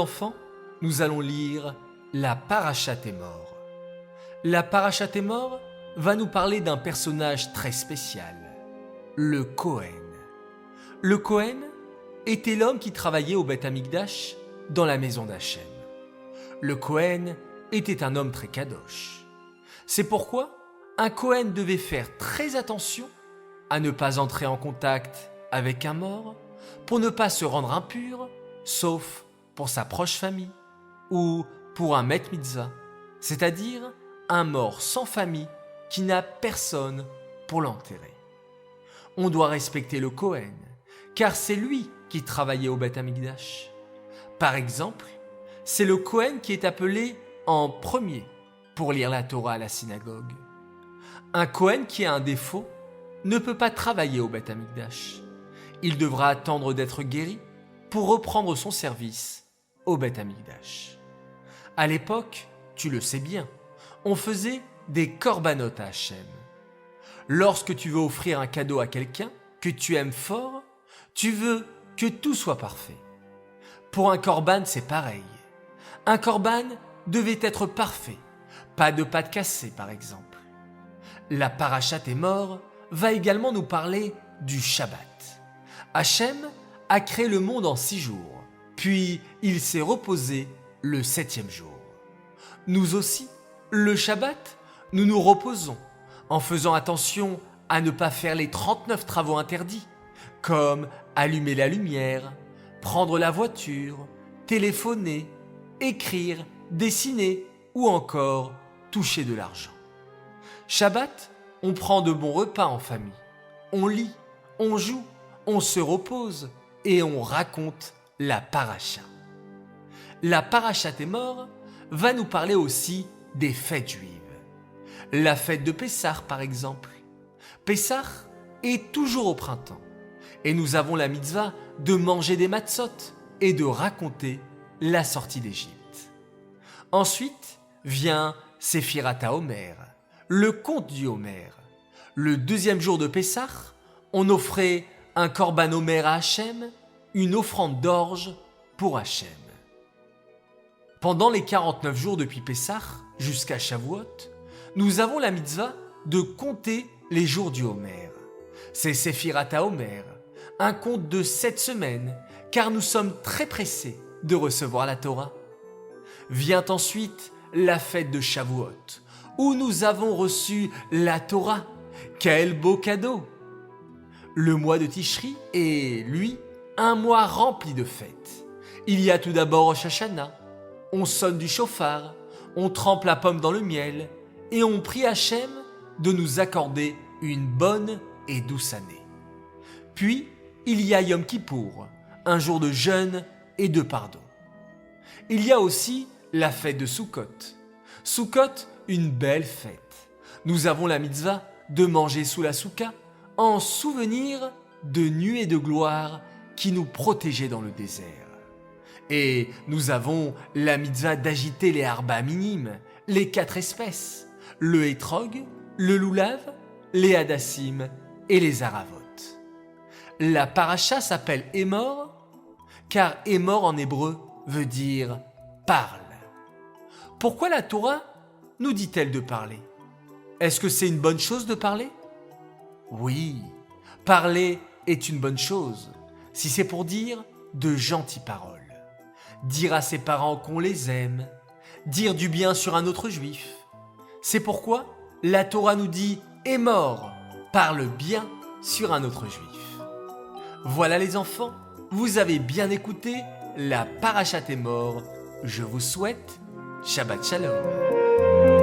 enfants, nous allons lire la Parashat Emor. La Parashat Emor va nous parler d'un personnage très spécial, le Kohen. Le Kohen était l'homme qui travaillait au Beth Amikdash dans la maison d'Hachem. Le Kohen était un homme très kadosh. C'est pourquoi un Kohen devait faire très attention à ne pas entrer en contact avec un mort pour ne pas se rendre impur, sauf pour sa proche famille ou pour un met mitzvah, c'est-à-dire un mort sans famille qui n'a personne pour l'enterrer. On doit respecter le Kohen, car c'est lui qui travaillait au Beth Amikdash. Par exemple, c'est le Kohen qui est appelé en premier pour lire la Torah à la synagogue. Un Kohen qui a un défaut ne peut pas travailler au Beth Amikdash. Il devra attendre d'être guéri pour reprendre son service au Beth Amikdash. À l'époque, tu le sais bien, on faisait des korbanot à Hachem. Lorsque tu veux offrir un cadeau à quelqu'un que tu aimes fort, tu veux que tout soit parfait. Pour un korban, c'est pareil. Un korban devait être parfait, pas de pâte cassée par exemple. La Parashat Emor va également nous parler du Shabbat. Hachem a créé le monde en 6 jours, puis il s'est reposé le 7e jour. Nous aussi, le Shabbat, nous nous reposons en faisant attention à ne pas faire les 39 travaux interdits, comme allumer la lumière, prendre la voiture, téléphoner, écrire, dessiner ou encore toucher de l'argent. Shabbat, on prend de bons repas en famille, on lit, on joue, on se repose et on raconte la paracha. La Parashat Emor va nous parler aussi des fêtes juives. La fête de Pessah par exemple. Pessah est toujours au printemps et nous avons la mitzvah de manger des matzot et de raconter la sortie d'Égypte. Ensuite vient Sephirat HaOmer, le conte du Homer. Le 2e jour de Pessah, on offrait un korban Homer à Hachem, une offrande d'orge pour Hachem. Pendant les 49 jours depuis Pessah jusqu'à Shavuot, nous avons la mitzvah de compter les jours du Homer. C'est Sephirat HaOmer, un compte de 7 semaines, car nous sommes très pressés de recevoir la Torah. Vient ensuite la fête de Shavuot, où nous avons reçu la Torah. Quel beau cadeau! Le mois de Tishri est, lui, un mois rempli de fêtes. Il y a tout d'abord Rosh Hashanah. On sonne du shofar, on trempe la pomme dans le miel et on prie Hachem de nous accorder une bonne et douce année. Puis, il y a Yom Kippour, un jour de jeûne et de pardon. Il y a aussi la fête de Sukkot. Sukkot, une belle fête. Nous avons la mitzvah de manger sous la souka en souvenir de nuées de gloire qui nous protégeaient dans le désert. Et nous avons la mitzvah d'agiter les arba minimes, les 4 espèces, le hétrog, le loulav, les hadassim et les aravot. La paracha s'appelle Emor, car Emor en hébreu veut dire parle. Pourquoi la Torah nous dit-elle de parler? Est-ce que c'est une bonne chose de parler? Oui, parler est une bonne chose, si c'est pour dire de gentilles paroles. Dire à ses parents qu'on les aime, dire du bien sur un autre juif. C'est pourquoi la Torah nous dit « Emor », parle bien sur un autre juif. Voilà les enfants, vous avez bien écouté la Parashat Emor. Je vous souhaite Shabbat Shalom.